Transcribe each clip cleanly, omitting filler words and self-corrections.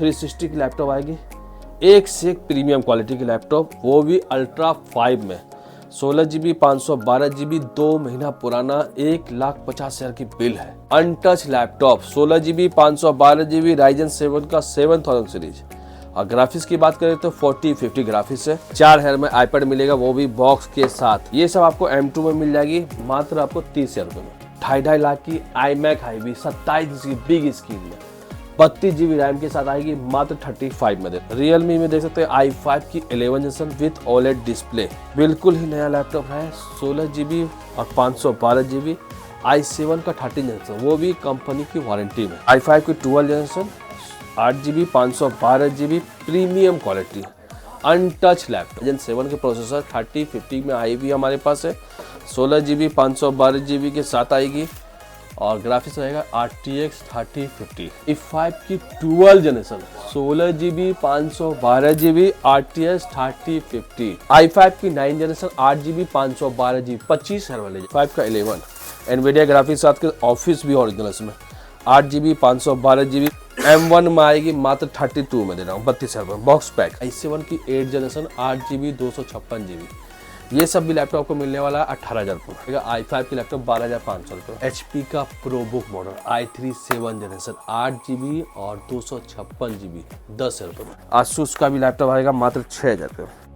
360 की लैपटॉप आएगी, एक से एक प्रीमियम क्वालिटी की लैपटॉप, वो भी अल्ट्रा 5 में। 16 GB 512 GB 2 महीना पुराना, 1,50,000 की बिल है। Untouch laptop 16 GB 512 GB Ryzen 7 का 7000 सीरीज। और ग्राफिक्स की बात करें तो 4050 ग्राफिक्स है। 4 हजार में आईपैड मिलेगा, वो भी बॉक्स के साथ। ये सब आपको M2 में मिल जाएगी, मात्र आपको 30,000 रुपए में। 2.5 लाख की iMac हाईवी 27 इंच की बिग स्क्रीन में 32 GB रैम के साथ आएगी, मात्र 35 में। रियलमी में देख सकते हैं i5 की 11 जनरेशन विद OLED डिस्प्ले, बिल्कुल ही नया लैपटॉप है। 16 GB और 512 GB i7 का 13 जनरेशन, वो भी कंपनी की वारंटी में। i5 की 12 generation 8 GB 512 GB premium quality untouch laptop. Ryzen 7 के प्रोसेसर 3050 में आई भी हमारे पास है। 16 GB 512 GB के साथ आएगी और ग्राफिक्स रहेगा RTX 3050। i5 की 12 generation 16 GB 512 GB RTX 3050। i5 की 9 जनरेशन 8 GB 512 GB 25,000 वाले। 5 का 11 NVIDIA ग्राफिक्स साथ के ऑफिस भी ओरिजिनल इसमें 8 GB 512 GB M1 में आएगी, मात्र 32 में दे रहा हूँ, 32,000 रुपये बॉक्स पैक। i7 की 8 जनरेशन 8 GB 256 GB, ये सब भी लैपटॉप को मिलने वाला है 18,000 रुपये। i5 की लैपटॉप 12,500 रुपये। HP का ProBook model i3 7 generation 8 GB और 256 GB 10,000 रुपये में। Asus का भी लैपटॉप आएगा, मात्र 6,000 रुपये।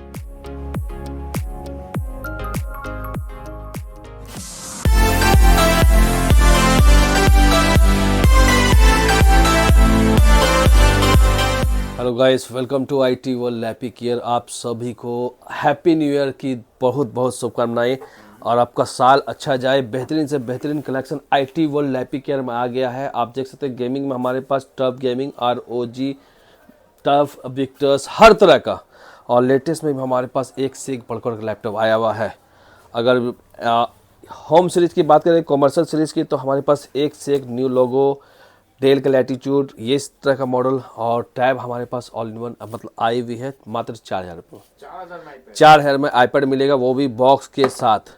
Hello guys, welcome to IT world Lappy Care. आप सभी को हैप्पी न्यू ईयर की बहुत बहुत शुभकामनाएं और आपका साल अच्छा जाए। बेहतरीन से बेहतरीन collection IT world Lappy care में आ गया है। आप देख सकते हैं गेमिंग में हमारे पास TUF gaming, ROG, TUF, Victus, हर तरह का। और लेटेस्ट में भी हमारे पास एक से एक बढ़कर लैपटॉप आया हुआ है। अगर होम सीरीज़ की बात करें, कॉमर्शियल सीरीज़ की, तो हमारे पास एक से एक न्यू लोगो, डेल का लैटिट्यूड, ये इस तरह का मॉडल और टैब हमारे पास ऑल इन वन मतलब आई हुई है, मात्र 4,000 रुपये। 4,000 में आईपैड मिलेगा, वो भी बॉक्स के साथ,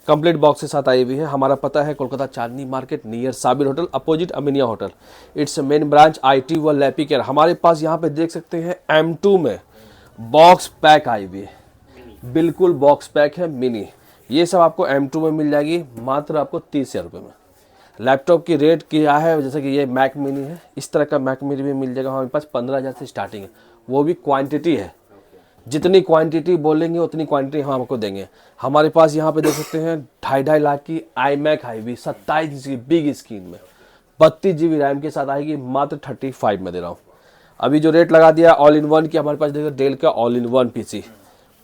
कंप्लीट बॉक्स के साथ आई हुई है। हमारा पता है Kolkata Chandni market near Sabir hotel, opposite Aminia hotel. It's main branch IT world Lappy care. हमारे पास यहाँ पे देख सकते हैं M2 में बॉक्स पैक आई हुई है, बिल्कुल बॉक्स पैक है, मिनी। ये सब आपको M2 में मिल जाएगी, मात्र आपको 30,000 रुपये में। लैपटॉप की रेट क्या है, जैसे कि ये मैक मिनी है, इस तरह का मैक मिनी भी मिल जाएगा हमारे पास। 15,000 से स्टार्टिंग है, वो भी क्वांटिटी है। जितनी क्वांटिटी बोलेंगे उतनी क्वांटिटी हम आपको देंगे। हमारे पास यहाँ पे देख सकते हैं 2.5 लाख की iMac हाईवी 27 इंच की बिग स्क्रीन में 32 GB रैम के साथ आएगी, मात्र 35 में दे रहा हूँ। अभी जो रेट लगा दिया ऑल इन वन की, हमारे पास देखो डेल का ऑल इन वन PC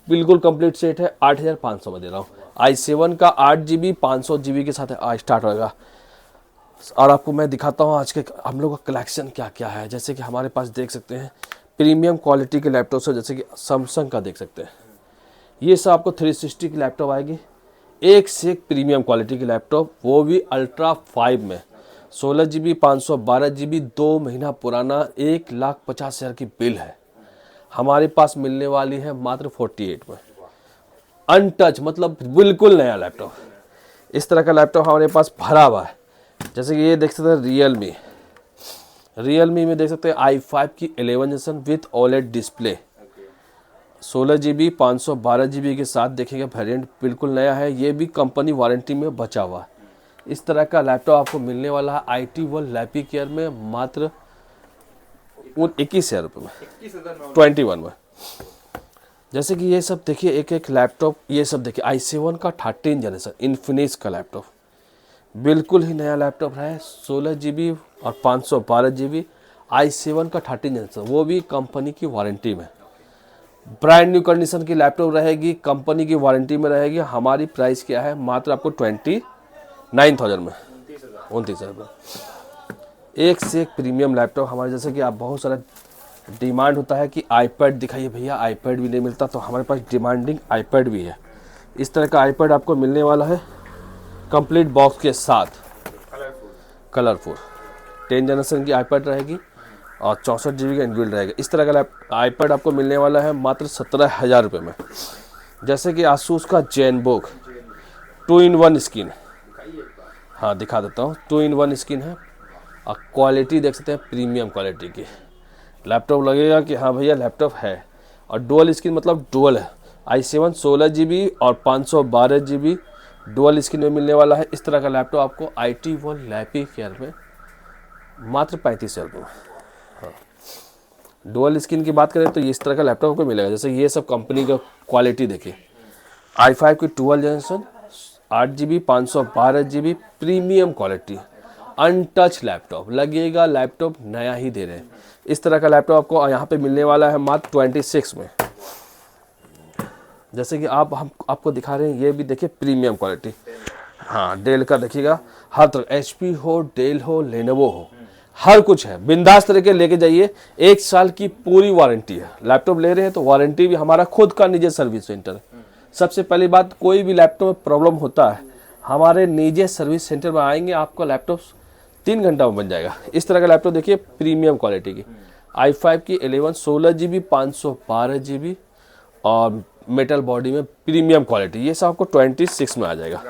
बिल्कुल कंप्लीट सेट है, 8,500 में दे रहा हूँ। i7 का 8 GB 500 GB के साथ स्टार्ट होगा। और आपको मैं दिखाता हूँ आज के हम लोग का कलेक्शन क्या क्या है। जैसे कि हमारे पास देख सकते हैं प्रीमियम क्वालिटी के लैपटॉप है, जैसे कि सैमसंग का देख सकते हैं। ये सब आपको 360 की लैपटॉप आएगी, एक से एक प्रीमियम क्वालिटी की लैपटॉप, वो भी अल्ट्रा 5 में। 16 GB 512 GB 2 महीना पुराना, 1,50,000 की बिल है। हमारे पास मिलने वाली है मात्र 48 में, अनटच, मतलब बिल्कुल नया लैपटॉप। इस तरह का लैपटॉप हमारे पास भरा हुआ है। जैसे कि ये देख सकते हैं रियलमी में देख सकते हैं i5 की 11 generation with OLED display, 16 GB 512 GB के साथ देखेंगे। वेरिएंट बिल्कुल नया है, ये भी कंपनी वारंटी में बचा हुआ है। इस तरह का लैपटॉप आपको मिलने वाला है IT वर्ल्ड लैपी केयर में, मात्र 21,000 रुपये में, 21 में। जैसे कि ये सब देखिए एक एक लैपटॉप, ये सब देखिए i7 का 13 जनरेशन इन्फिनिक्स का लैपटॉप, बिल्कुल ही नया लैपटॉप है। 16 GB और 512 GB i7 का 13 जनरेशन, वो भी कंपनी की वारंटी में। ब्रांड न्यू कंडीशन की लैपटॉप रहेगी, कंपनी की वारंटी में रहेगी। हमारी प्राइस क्या है, मात्र आपको 29,000 में, 29,000 में। एक से एक प्रीमियम लैपटॉप हमारे। जैसे कि आप बहुत सारा डिमांड होता है कि आईपैड दिखाइए भैया, आईपैड भी नहीं मिलता, तो हमारे पास डिमांडिंग आईपैड भी है। इस तरह का आईपैड आपको मिलने वाला है कंप्लीट बॉक्स के साथ, कलरफुल 10 जनरेशन की आईपैड रहेगी और 64 GB का इनबिल्ट रहेगा। इस तरह का आईपैड आपको मिलने वाला है मात्र 17,000 रुपये में। जैसे कि आसूस का जेनबुक 2-in-1 स्क्रीन, हाँ दिखा देता हूँ, 2-in-1 स्क्रीन है और क्वालिटी देख सकते हैं प्रीमियम क्वालिटी की। लैपटॉप लगेगा कि हाँ भैया लैपटॉप है। और डुअल स्क्रीन मतलब डुअल है, i7 16 GB और 512 GB डुअल स्क्रीन में मिलने वाला है। इस तरह का लैपटॉप आपको IT वर्ल्ड लैपी केयर में मात्र 35,000 रुपये में। हाँ, डुअल स्क्रीन की बात करें तो इस तरह का लैपटॉप आपको मिलेगा। जैसे ये सब कंपनी का क्वालिटी देखिए, i5 की 12 generation 8 GB 512 GB premium quality, untouch laptop लगेगा, लैपटॉप नया ही दे रहे हैं। इस तरह का लैपटॉप आपको यहाँ पे मिलने वाला है मात्र 26 में। जैसे कि हम आपको दिखा रहे हैं, ये भी देखिए प्रीमियम क्वालिटी। हाँ, डेल का देखिएगा, हर तरह HP हो, डेल हो, लेनोवो हो, हर कुछ है। बिंदास तरीके लेके जाइए, 1 साल की पूरी वारंटी है। लैपटॉप ले रहे हैं तो वारंटी भी, हमारा खुद का निजी सर्विस सेंटर है। सबसे पहली बात, कोई भी लैपटॉप में प्रॉब्लम होता है हमारे निजी सर्विस सेंटर में आएंगे, आपका लैपटॉप 3 घंटा में बन जाएगा। इस तरह का लैपटॉप देखिए प्रीमियम क्वालिटी की, i5 की 11 16 GB 512 GB और मेटल बॉडी में प्रीमियम क्वालिटी। ये सब आपको 26 में आ जाएगा।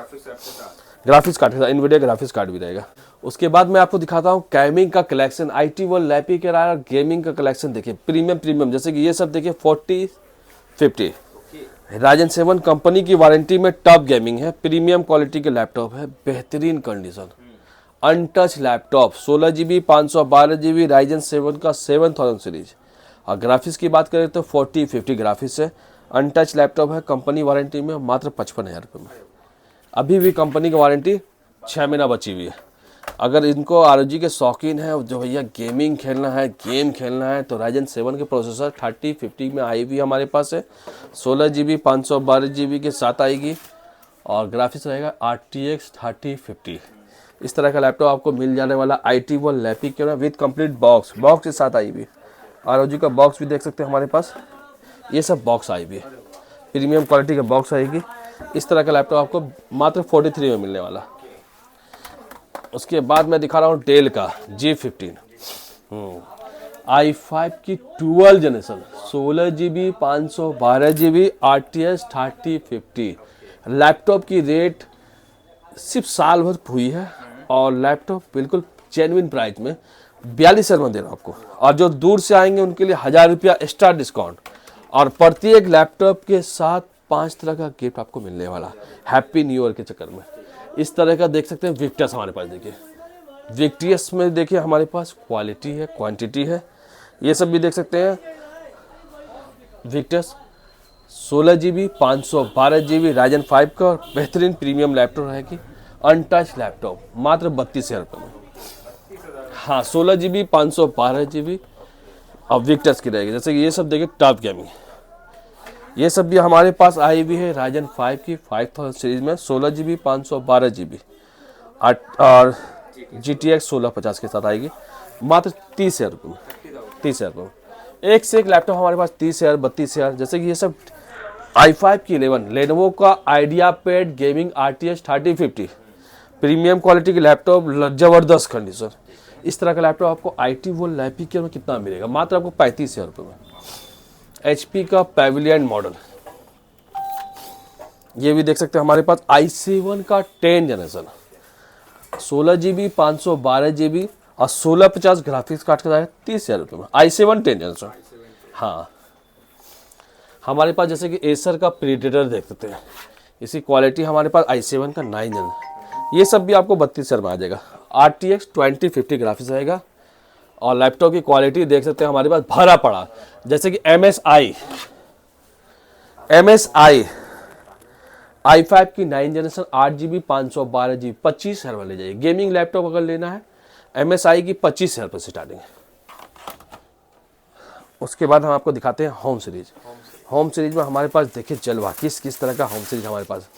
ग्राफिक्स कार्ड के साथ इनविडिया ग्राफिक्स कार्ड भी रहेगा। उसके बाद मैं आपको दिखाता हूँ गेमिंग का कलेक्शन। IT वर्ल्ड लैपी के रहा गेमिंग का कलेक्शन देखिए, प्रीमियम जैसे कि ये सब देखिए 4050 राजन 7 कंपनी की वारंटी में टॉप गेमिंग है, प्रीमियम क्वालिटी के लैपटॉप है, बेहतरीन condition, untouch laptop 16 GB 512 GB Ryzen 7 का 7000 सीरीज। और ग्राफिक्स की बात करें तो 4050 ग्राफिक्स है, अनटच लैपटॉप है, कंपनी वारंटी में मात्र 55,000 रुपये में। अभी भी कंपनी की वारंटी 6 महीना बची हुई है। अगर इनको ROG के शौकीन है, जो भैया गेमिंग खेलना है, गेम खेलना है, तो राइजन 7 के प्रोसेसर 3050 में आई भी हमारे पास है, 16 GB 512 GB के साथ आएगी और ग्राफिक्स रहेगा RTX 3050। इस तरह का लैपटॉप आपको मिल जाने वाला IT वर्ल्ड लैपी के विद कंप्लीट बॉक्स के साथ आई भी। ROG का बॉक्स भी देख सकते हैं हमारे पास, ये सब बॉक्स आई भी है, प्रीमियम क्वालिटी का बॉक्स आएगी। इस तरह का लैपटॉप आपको मात्र 43 में मिलने वाला। उसके बाद मैं दिखा रहा हूँ डेल का G15 i5 की 12 generation 16 GB 512 GB RTX 3050। Laptop की रेट सिर्फ साल भर हुई है और लैपटॉप बिल्कुल जेन्युइन प्राइस में 42,000 में दे रहा हूँ आपको। और जो दूर से आएंगे उनके लिए 1000 रुपया एक्स्ट्रा डिस्काउंट और प्रत्येक लैपटॉप के साथ 5 तरह का गिफ्ट आपको मिलने वाला हैप्पी न्यू ईयर के चक्कर में। इस तरह का देख सकते हैं विक्टस हमारे पास, देखिए विक्टियस में देखिए हमारे पास क्वालिटी है, क्वांटिटी है। ये सब भी देख सकते हैं विक्टस 16 GB 512 GB राइजन 5 का बेहतरीन प्रीमियम लैपटॉप रहेगी, अनटच लैपटॉप मात्र 32,000 रुपये में। हाँ, 16 GB 512 GB अब विक्टस की रहेगी। जैसे कि ये सब देखिए टॉप गेमिंग, ये सब भी हमारे पास आई भी है राइजन 5 की 5000 सीरीज में 16 GB 512 GB और GTX 1650 के साथ आएगी मात्र 30,000 रुपये में। 30,000 रुपये में एक से एक लैपटॉप हमारे पास 30,000 32,000। जैसे कि ये सब i5 की 11 लेनोवो का idea pad gaming RTX 3050 premium quality की लैपटॉप, जबरदस्त कंडीशन। इस तरह का लैपटॉप आपको IT वर्ल्ड लैपी केयर में कितना मिलेगा, मात्र आपको 35,000 रुपये में। HP का पैविलियन मॉडल, ये भी देख सकते हैं हमारे पास i7 का 10 जनरेशन 16 GB 512 GB और 1650 ग्राफिक्स कार्ड का जाएगा 30,000 रुपये में। i7 10 generation. हाँ, हमारे पास जैसे कि एसर का प्रीडेटर देख सकते हैं, इसी क्वालिटी हमारे पास i7 का 9 जनरेशन। ये सब भी आपको 32,000 में आ जाएगा। RTX 2050 ग्राफिक्स आएगा और लैपटॉप की क्वालिटी देख सकते हैं हमारे पास भरा पड़ा। जैसे कि MSI i5 की 9 जनरेशन 8 GB 512 GB 25,000 में ले जाइए। गेमिंग लैपटॉप अगर लेना है MSI की 25,000 रुपये से स्टार्टिंग है। उसके बाद हम आपको दिखाते हैं होम सीरीज। होम सीरीज में हमारे पास देखिए जलवा, किस तरह का होम सीरीज हमारे पास।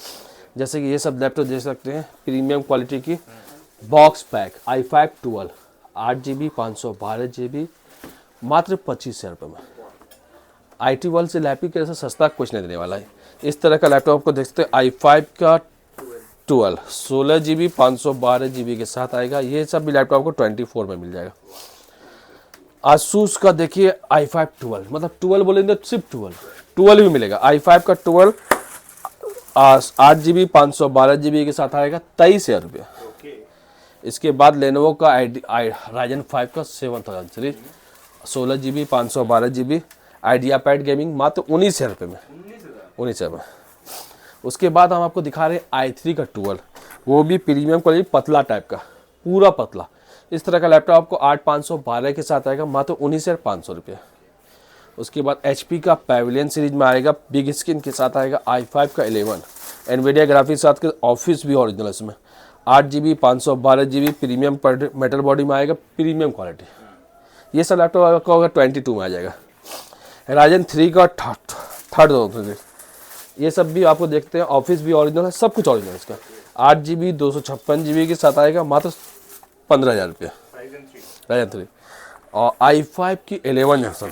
जैसे कि ये सब लैपटॉप देख सकते हैं प्रीमियम क्वालिटी की box pack i5 12 8 GB 512 GB मात्र 25,000 रुपये में। IT वर्ल्ड से लैपी के जैसा सस्ता कुछ नहीं देने वाला है। इस तरह का लैपटॉप आपको देख सकते हैं i5 का 12 16 GB 512 GB के साथ आएगा। ये सब भी लैपटॉप को 24 में मिल जाएगा। आसूस का देखिए i5 12 मतलब 12 बोलेंगे तो सिर्फ 12 भी मिलेगा। i5 का 12 8 GB 512 GB के साथ आएगा 23,000 रुपये। इसके बाद लेनोवो का राइजन 5 का 7000 series 16 GB 512 GB idea pad gaming मात्र 19,000 रुपये में, 19,000 में। उसके बाद हम आपको दिखा रहे हैं i3 का 12, वो भी प्रीमियम क्वालिटी, पतला टाइप का, पूरा पतला। इस तरह का लैपटॉप आपको 8512 के साथ आएगा मात्र 19,500 रुपये। उसके बाद HP का पैविलियन सीरीज में आएगा, बिग स्क्रीन के साथ आएगा i5 का 11, एनवीडिया ग्राफिक्स साथ के ऑफिस भी ओरिजिनल इसमें, 8 GB 512 GB premium metal body में आएगा, प्रीमियम क्वालिटी। ये सब लैपटॉप आपको होगा 22 में आ जाएगा। राइजन 3 का थर्ड, ये सब भी आपको देखते हैं, ऑफिस भी ओरिजिनल है, सब कुछ ओरिजिनल है इसका। 8 GB 256 GB के साथ आएगा मात्र 15,000 रुपये, राइजन 3। और i5 की 11 जनरेशन,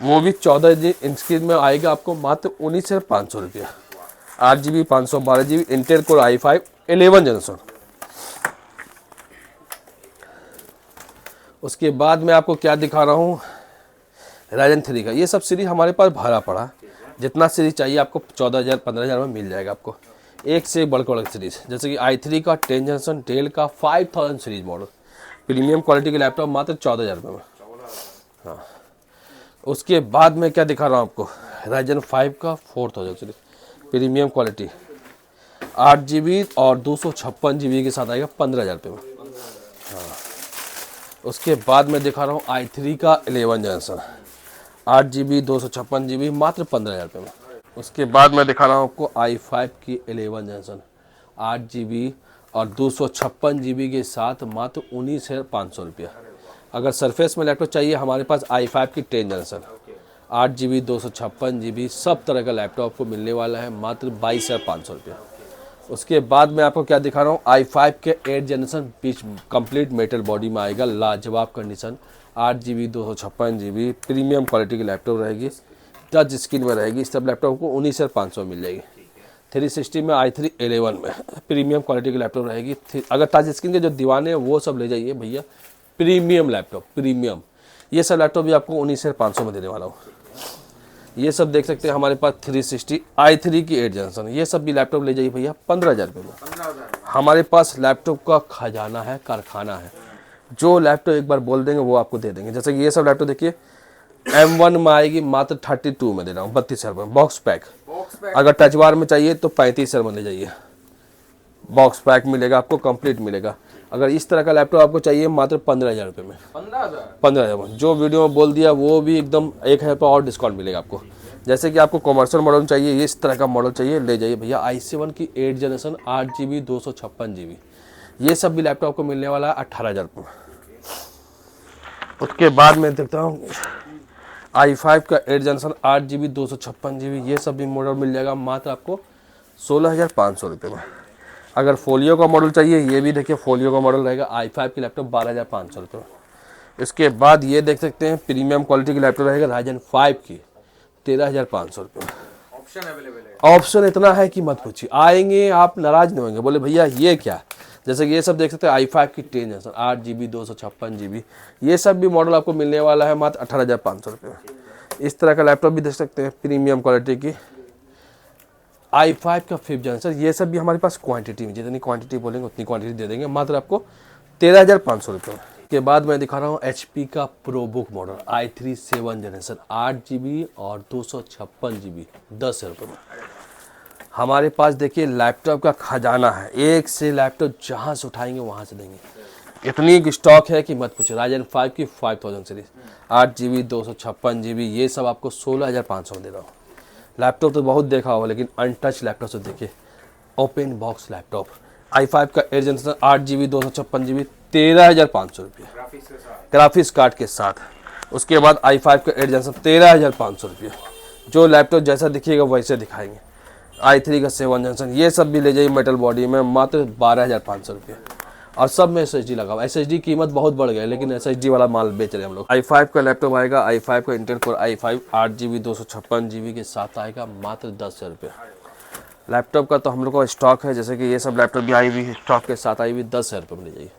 वो भी 14 इंच में आएगा आपको मात्र 19,500 रुपये। 8 GB 512 GB Intel core i5 11 generation. उसके बाद मैं आपको क्या दिखा रहा हूँ, राइजन 3 का। ये सब सीरीज हमारे पास भरा पड़ा, जितना सीरीज चाहिए आपको 14,000 15,000 में मिल जाएगा आपको, एक से एक बढ़कर सीरीज। जैसे कि i3 का 10 जनरेशन, डेल का 5000 सीरीज मॉडल, प्रीमियम क्वालिटी के लैपटॉप मात्र 14,000 रुपये में। हाँ, उसके बाद मैं क्या दिखा रहा हूँ आपको, राइजन 5 का 4000 सीरीज, प्रीमियम क्वालिटी, 8 GB और 256 GB के साथ आएगा 15,000 रुपये में। हाँ, उसके बाद मैं दिखा रहा हूँ i3 का 11 जनरेशन, 8 GB 256 GB मात्र 15,000 रुपये में। उसके बाद मैं दिखा रहा हूँ आपको i5 की 11 जनरेशन, 8 GB और 256 GB के साथ मात्र 19,500 रुपया। अगर सरफेस में लैपटॉप चाहिए हमारे पास i5 की 10 जनरेशन, 8 GB 256 GB सब तरह का लैपटॉप को मिलने वाला है मात्र 22,500 रुपया। उसके बाद मैं आपको क्या दिखा रहा हूँ, i5 के 8 जनरेशन बीच कंप्लीट मेटल बॉडी में आएगा, लाजवाब condition, 8 GB 256 GB premium quality की लैपटॉप रहेगी, टच स्क्रीन में रहेगी। इस सब लैपटॉप को 19,500 मिल जाएगी। 360 में i3 11 में प्रीमियम क्वालिटी की लैपटॉप रहेगी। अगर टच स्क्रीन के जो दीवाने हैं वो सब ले जाइए भैया, प्रीमियम लैपटॉप, प्रीमियम। ये सब लैपटॉप भी आपको 19,500 में देने वाला हूँ। ये सब देख सकते हैं हमारे पास 360 i3 की 8 जनरेशन, ये सब भी लैपटॉप ले जाइए भैया 15,000 रुपये में। हमारे पास लैपटॉप का खजाना है, कारखाना है, जो लैपटॉप एक बार बोल देंगे वो आपको दे देंगे। जैसे कि ये सब लैपटॉप देखिए, M1 में आएगी मात्र 32 में दे रहा हूँ, 32,000 रुपये बॉक्स पैक। अगर टच बार में चाहिए तो 35,000 में ले जाइए, बॉक्स पैक मिलेगा आपको, कंप्लीट मिलेगा। अगर इस तरह का लैपटॉप आपको चाहिए मात्र 15,000 रुपये में, 15,000 में। जो वीडियो में बोल दिया वो भी एकदम 1,000 रुपये और डिस्काउंट मिलेगा आपको। जैसे कि आपको कॉमर्शियल मॉडल चाहिए, इस तरह का मॉडल चाहिए, ले जाइए भैया। i7 की 8 जनरेशन, 8 GB 256 GB, ये सब भी लैपटॉप को मिलने वाला है 18,000 रुपये में। उसके बाद मैं देखता हूँ i5 का 8 जनरेशन, 8 GB 256 GB, ये सब भी मॉडल मिल जाएगा मात्र आपको 16,500 रुपये में। अगर फोलियो का मॉडल चाहिए, ये भी देखिए फोलियो का मॉडल रहेगा, i5 की लैपटॉप 12,500 रुपये में। इसके बाद ये देख सकते हैं प्रीमियम क्वालिटी की लैपटॉप रहेगा, राइजन 5 की 13,500 रुपये में। ऑप्शन अवेलेबल है, ऑप्शन इतना है कि मत पूछिए, आएंगे आप नाराज नहीं होंगे, बोले भैया ये क्या। जैसे कि ये सब देख सकते हैं i5 की 10 जनरेशन, 8 GB 256 GB, ये सब भी मॉडल आपको मिलने वाला है मात्र 18,500 रुपये में। इस तरह का लैपटॉप भी देख सकते हैं प्रीमियम क्वालिटी की, i5 का 5th जनरेशन, ये सब भी हमारे पास क्वांटिटी में, जितनी क्वांटिटी बोलेंगे उतनी क्वांटिटी दे देंगे मात्र आपको 13,500 रुपये में। के बाद मैं दिखा रहा हूँ HP का ProBook model, i3 7 generation, 8 GB और 256 GB, 10,000 रुपये में। हमारे पास देखिए लैपटॉप का खजाना है, एक से लैपटॉप जहाँ से उठाएंगे वहाँ से देंगे, इतनी स्टॉक है कि मत पूछिए। राइजन 5 की 5000 सीरीज, 8 GB 256 GB, ये सब आपको 16,500 में दे रहा हूँ। लैपटॉप तो बहुत देखा होगा, लेकिन अनटच लैपटॉप से देखिए, ओपन बॉक्स लैपटॉप, i5 का 8 जनरेशन, 8 GB 256 GB, 13,500 रुपये ग्राफिक्स कार्ड के साथ। उसके बाद i5 का 8 जनरेशन, 13,500 रुपये। जो लैपटॉप जैसा दिखिएगा वैसे दिखाएंगे। i3 का 7 जनरेशन, ये सब भी ले जाइए मेटल बॉडी में मात्र 12,500 रुपये। और सब में SSD लगा हुआ, SSD कीमत बहुत बढ़ गया है, लेकिन SSD वाला माल बेच रहे हैं हम लोग। i5 का लैपटॉप आएगा, i5 का Intel core i5, 8 GB 256 GB के साथ आएगा मात्र 10,000 रुपये। लैपटॉप का तो हम लोग का स्टॉक है, जैसे कि ये सब लैपटॉप भी आई हुई स्टॉक के साथ आई हुई, 10,000 रुपये में ले जाइए।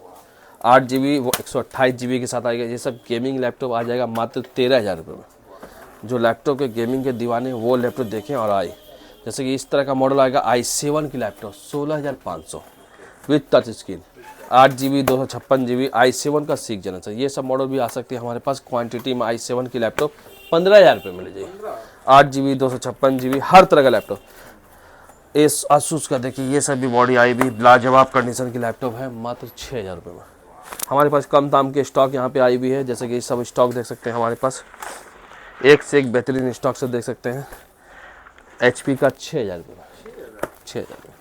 8 GB वो 128 GB के साथ आएगा, ये सब गेमिंग लैपटॉप आ जाएगा मात्र 13,000 रुपये में। जो लैपटॉप के गेमिंग के दीवाने वो लैपटॉप देखें और आए। जैसे कि इस तरह का मॉडल आएगा i7 की laptop, 16,500 with touch screen, 8GB 256GB i7 का 6 जनरेशन, ये सब मॉडल भी आ सकती है हमारे पास क्वांटिटी में। i7 की लैपटॉप 15,000 रुपये में लीजिए। 8GB 256GB हर तरह का लैपटॉप। इस आसूस का देखिए, ये सब भी बॉडी आई भी लाजवाब कंडीशन की लैपटॉप है, मात्र 6,000 रुपये में। हमारे पास कम दाम के स्टॉक यहाँ पे आई भी है, जैसे कि ये सब स्टॉक देख सकते हैं हमारे पास, एक से एक बेहतरीन स्टॉक से देख सकते हैं। HP का 6,000 रुपये में, 6,000 रुपये।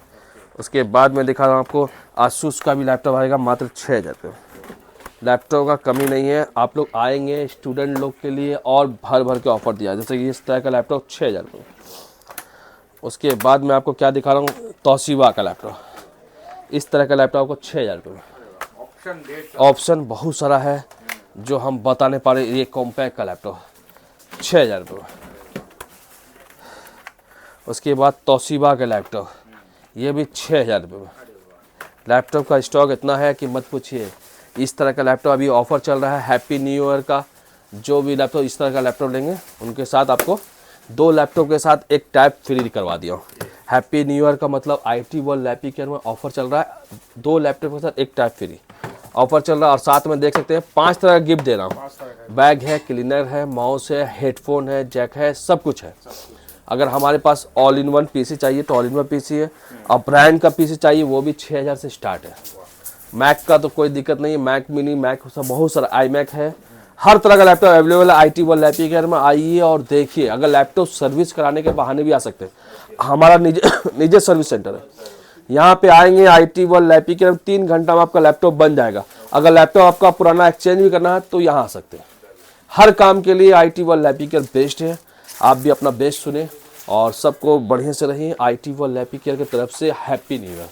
उसके बाद मैं दिखा रहा हूँ आपको, आसूस का भी लैपटॉप आएगा मात्र 6,000 रुपये। लैपटॉप का कमी नहीं है, आप लोग आएंगे स्टूडेंट लोग के लिए और भर भर के ऑफर दिया, जैसे कि इस तरह का लैपटॉप 6,000 रुपये। उसके बाद मैं आपको क्या दिखा रहा हूँ, तोशिबा का लैपटॉप, इस तरह का लैपटॉप को 6,000 रुपये में। ऑप्शन बहुत सारा है जो हम बताने पा रहे। ये कॉम्पैक्ट का लैपटॉप 6,000 रुपये में। उसके बाद तोशिबा का लैपटॉप, ये भी 6,000 रुपये में। लैपटॉप का स्टॉक इतना है कि मत पूछिए। इस तरह का लैपटॉप अभी ऑफर चल रहा है हैप्पी न्यू ईयर का। जो भी लैपटॉप इस तरह का लैपटॉप लेंगे उनके साथ आपको 2 लैपटॉप के साथ एक टैब फ्री करवा दिया हूँ। हैप्पी न्यू ईयर का मतलब IT वर्ल्ड लैपी केयर में ऑफर चल रहा है, 2 लैपटॉप के साथ एक टैब फ्री ऑफर चल रहा है। और साथ में देख सकते हैं 5 तरह का गिफ्ट दे रहा हूँ। बैग है, क्लीनर है, माउस है, हेडफोन है, जैक है, सब कुछ है। अगर हमारे पास ऑल इन वन PC चाहिए तो ऑल इन वन PC है, और ब्रांड का PC चाहिए वो भी 6,000 से स्टार्ट है। मैक का तो कोई दिक्कत नहीं है, मैक मिनी, मैक सब बहुत सारा, iMac है, हर तरह का लैपटॉप अवेलेबल है IT वर्ल्ड लैपी केयर में। आइए और देखिए। अगर लैपटॉप सर्विस कराने के बहाने भी आ सकते हैं, हमारा निजी सर्विस सेंटर है। यहाँ पे आएंगे IT वर्ल्ड लैपी केयर में, 3 घंटा में आपका लैपटॉप बन जाएगा। अगर लैपटॉप आपका पुराना एक्सचेंज भी करना है तो यहाँ आ सकते हैं। हर काम के लिए IT world Lappy care best है। आप भी अपना बेस्ट सुने और सबको बढ़िया से रहिए। IT वर्ल्ड लैपी केयर की तरफ से हैप्पी न्यू ईयर।